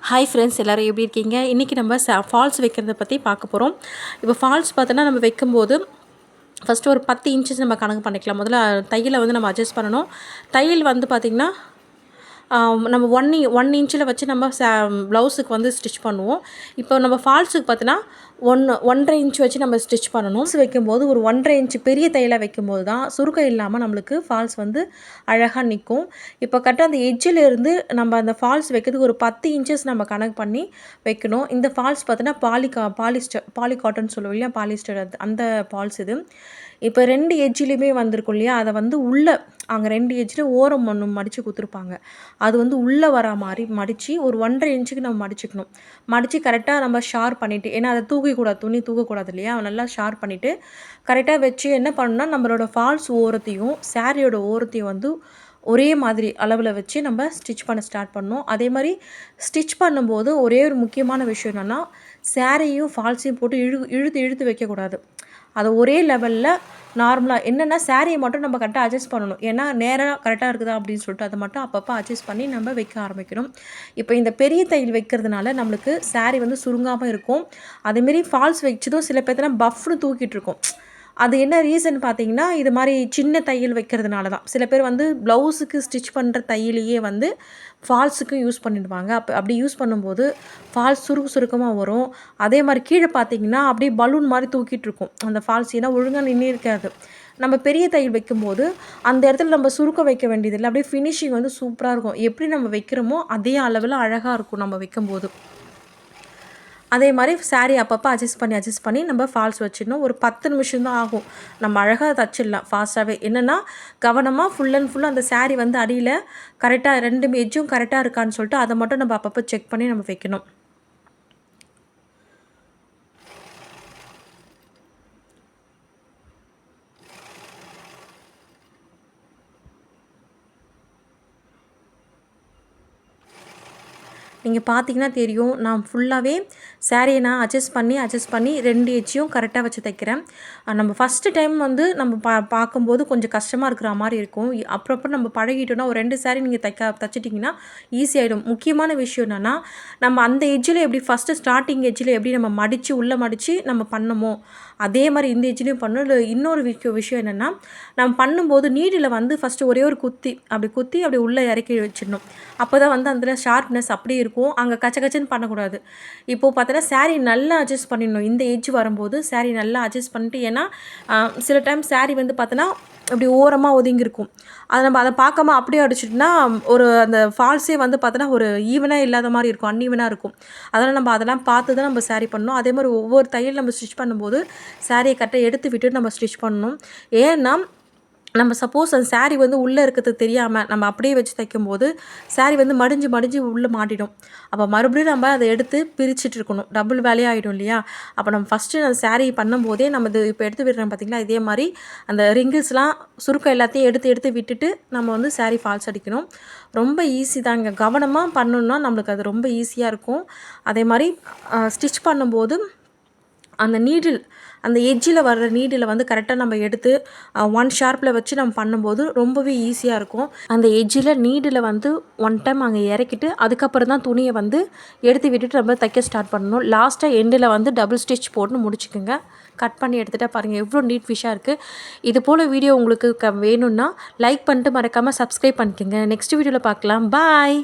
Hi friends, எல்லோரும் எப்படி இருக்கீங்க? இன்றைக்கி நம்ம ஃபால்ஸ் வைக்கிறத பற்றி பார்க்க போகிறோம். இப்போ ஃபால்ஸ் பார்த்தோன்னா நம்ம வைக்கும்போது ஃபஸ்ட்டு ஒரு 10 இன்ச்சஸ் நம்ம கணக்கு பண்ணிக்கலாம். முதல்ல தையலை வந்து நம்ம அட்ஜஸ்ட் பண்ணணும். தையல் வந்து பார்த்திங்கன்னா நம்ம 1 இன்ச்சில் வச்சு நம்ம ப்ளவுஸுக்கு வந்து ஸ்டிச் பண்ணுவோம். இப்போ நம்ம ஃபால்ஸுக்கு பார்த்தோன்னா 1.5 இன்ச் வச்சு நம்ம ஸ்டிச் பண்ணணும். வைக்கும்போது ஒரு 1.5 இன்ச் பெரிய தையலாக வைக்கும்போது தான் சுருக்கம் இல்லாமல் நம்மளுக்கு ஃபால்ஸ் வந்து அழகாக நிற்கும். இப்போ கரெக்டாக அந்த எட்ஜிலேருந்து நம்ம அந்த ஃபால்ஸ் வைக்கிறதுக்கு ஒரு 10 இன்ச்சஸ் நம்ம கணக்கு பண்ணி வைக்கணும். இந்த ஃபால்ஸ் பார்த்தோன்னா பாலி காட்டன் சொல்லுவோம் இல்லையா, பாலிஸ்டர், அந்த ஃபால்ஸ் இது. இப்போ 2 எட்ஜிலையுமே வந்திருக்கும் இல்லையா, அதை வந்து உள்ளே அங்கே 2 எட்ஜில் ஓரம் ஒன்று மடித்து கொடுத்துருப்பாங்க. அது வந்து உள்ளே வர மாதிரி மடித்து ஒரு 1.5 இன்ச்சுக்கு நம்ம மடிச்சுக்கணும். மடித்து கரெக்டாக நம்ம ஷார்ப் பண்ணிவிட்டு, ஏன்னா அதை தூக்கக்கூடாது, துணி தூக்கக்கூடாது இல்லையா, நல்லா ஷார்ப் பண்ணிவிட்டு கரெக்டாக வச்சு என்ன பண்ணணும்னா நம்மளோட ஃபால்ஸ் ஓரத்தையும் சாரியோட ஓரத்தையும் வந்து ஒரே மாதிரி அளவில் வச்சு நம்ம ஸ்டிச் பண்ண ஸ்டார்ட் பண்ணணும். அதே மாதிரி ஸ்டிச் பண்ணும்போது ஒரே ஒரு முக்கியமான விஷயம் என்னென்னா, சாரியையும் ஃபால்ஸையும் போட்டு இழுத்து வைக்கக்கூடாது. அதை ஒரே லெவலில் நார்மலாக என்னென்னா சாரியை மட்டும் நம்ம கரெக்டாக அட்ஜஸ்ட் பண்ணணும். ஏன்னா நேராக கரெக்டாக இருக்குதா அப்படின்னு சொல்லிட்டு அதை மட்டும் அப்பப்போ அட்ஜஸ்ட் பண்ணி நம்ம வைக்க ஆரம்பிக்கணும். இப்போ இந்த பெரிய தையல் வைக்கிறதுனால நம்மளுக்கு சாரி வந்து சுருங்காமல் இருக்கும். அதேமாரி ஃபால்ஸ் வச்சதும் சில பேர்த்தெல்லாம் பஃப்னு தூக்கிட்டு இருக்கும். அது என்ன ரீசன் பார்த்தீங்கன்னா, இது மாதிரி சின்ன தையல் வைக்கிறதுனால தான். சில பேர் வந்து ப்ளவுஸுக்கு ஸ்டிச் பண்ணுற தையலையே வந்து ஃபால்ஸுக்கும் யூஸ் பண்ணிடுவாங்க. அப்படி யூஸ் பண்ணும்போது ஃபால்ஸ் சுருக்கமாக வரும். அதே மாதிரி கீழே பார்த்தீங்கன்னா அப்படியே பலூன் மாதிரி தூக்கிட்டு இருக்கும் அந்த ஃபால்ஸ். ஏன்னா ஒழுங்காக நின்று இருக்காது. நம்ம பெரிய தையல் வைக்கும்போது அந்த இடத்துல நம்ம சுருக்கம் வைக்க வேண்டியதில்லை. அப்படியே ஃபினிஷிங் வந்து சூப்பராக இருக்கும். எப்படி நம்ம வைக்கிறோமோ அதே அளவில் அழகாக இருக்கும் நம்ம வைக்கும்போது. அதே மாதிரி சாரீ அப்பப்போ அட்ஜஸ்ட் பண்ணி நம்ம ஃபால்ஸ் வச்சிடணும். ஒரு 10 நிமிஷம் தான் ஆகும். நம்ம அழகாக தச்சிடலாம் ஃபாஸ்ட்டாகவே. என்னென்னா கவனமாக ஃபுல் அண்ட் ஃபுல் அந்த சாரீ வந்து அடியில் கரெக்டாக 2 எட்ஜும் கரெக்டாக இருக்கான்னு சொல்லிட்டு அதை மட்டும் நம்ம அப்பப்போ செக் பண்ணி நம்ம வைக்கணும். நீங்கள் பார்த்தீங்கன்னா தெரியும், நான் ஃபுல்லாகவே சாரியை நான் அட்ஜஸ்ட் பண்ணி 2 எட்ஜையும் கரெக்டாக வச்சு தைக்கிறேன். நம்ம ஃபஸ்ட்டு டைம் வந்து நம்ம பார்க்கும்போது கொஞ்சம் கஷ்டமாக இருக்கிற மாதிரி இருக்கும். அப்புறம் நம்ம பழகிட்டோன்னா ஒரு 2 சாரி நீங்கள் தைச்சிட்டிங்கன்னா ஈஸியாகிடும். முக்கியமான விஷயம் என்னென்னா, நம்ம அந்த எட்ஜில் எப்படி ஃபஸ்ட்டு ஸ்டார்டிங் எட்ஜில் எப்படி நம்ம உள்ளே மடித்து நம்ம பண்ணமோ அதே மாதிரி இந்த எட்ஜ்லேயும் பண்ணணும். இல்லை இன்னொரு விஷயம் என்னென்னா, நம்ம பண்ணும்போது நீடில் வந்து ஃபஸ்ட்டு ஒரே ஒரு குத்தி அப்படி உள்ளே இறக்கி வச்சிடணும். அப்போ தான் வந்து அதில் ஷார்ப்னஸ் அப்படியே இருக்கும். அங்கே கச்சன்னு பண்ணக்கூடாது. இப்போது பார்த்தோன்னா சாரீ நல்லா அட்ஜஸ்ட் பண்ணிடணும். இந்த எட்ஜ் வரும்போது சாரீ நல்லா அட்ஜஸ்ட் பண்ணிட்டு, ஏன்னா சில டைம் சாரீ வந்து பார்த்தோன்னா அப்படி ஓரமாக ஒதுங்கியிருக்கும். அதை நம்ம அதை பார்க்காம அப்படியே அடிச்சிட்டோம்னா ஒரு அந்த ஃபால்ஸே வந்து பார்த்தோன்னா ஒரு ஈவனாக இல்லாத மாதிரி இருக்கும், அன்ஈவனாக இருக்கும். அதனால் நம்ம அதெல்லாம் பார்த்து தான் நம்ம சாரீ பண்ணணும். அதே மாதிரி ஒவ்வொரு தையல் நம்ம ஸ்டிச் பண்ணும்போது சாரியை கரெக்டாக எடுத்து விட்டுட்டு நம்ம ஸ்டிச் பண்ணணும். ஏன்னா நம்ம சப்போஸ் அந்த சாரீ வந்து உள்ளே இருக்கிறது தெரியாமல் நம்ம அப்படியே வச்சு தைக்கும்போது சாரீ வந்து மடிஞ்சு உள்ளே மாட்டிடும். அப்போ மறுபடியும் நம்ம அதை எடுத்து பிரிச்சுட்டு இருக்கணும். டபுள் வேலையாக ஆகிடும் இல்லையா. அப்போ நம்ம ஃபஸ்ட்டு அந்த சாரீ பண்ணும்போதே நம்ம இது இப்போ எடுத்து விடுறோம் பார்த்திங்களா, இதே மாதிரி அந்த ரிங்கிள்ஸ்லாம் சுருக்கம் எல்லாத்தையும் எடுத்து விட்டுட்டு நம்ம வந்து சாரீ ஃபால்ஸ் அடிக்கணும். ரொம்ப ஈஸி தாங்க. கவனமாக பண்ணணுன்னா நம்மளுக்கு அது ரொம்ப ஈஸியாக இருக்கும். அதே மாதிரி ஸ்டிச் பண்ணும்போது அந்த எட்ஜில் வர்ற நீடில் வந்து கரெக்டாக நம்ம எடுத்து 1 ஷார்ப்பில் வச்சு நம்ம பண்ணும்போது ரொம்பவே ஈஸியாக இருக்கும். அந்த எட்ஜில் நீடில் வந்து 1 டைம் அங்கே இறக்கிட்டு அதுக்கப்புறம் தான் துணியை வந்து எடுத்து விட்டுட்டு நம்ம தைக்க ஸ்டார்ட் பண்ணணும். லாஸ்ட்டாக எண்டில் வந்து டபுள் ஸ்டிச் போட்டு முடிச்சுக்குங்க. கட் பண்ணி எடுத்துகிட்டா பாருங்கள் எவ்வளோ நீட் ஃபிஷ்ஷாக இருக்குது. இது போல் வீடியோ உங்களுக்கு வேணும்னா லைக் பண்ணிட்டு மறக்காமல் சப்ஸ்கிரைப் பண்ணிக்கோங்க. நெக்ஸ்ட் வீடியோவில் பார்க்கலாம். பாய்.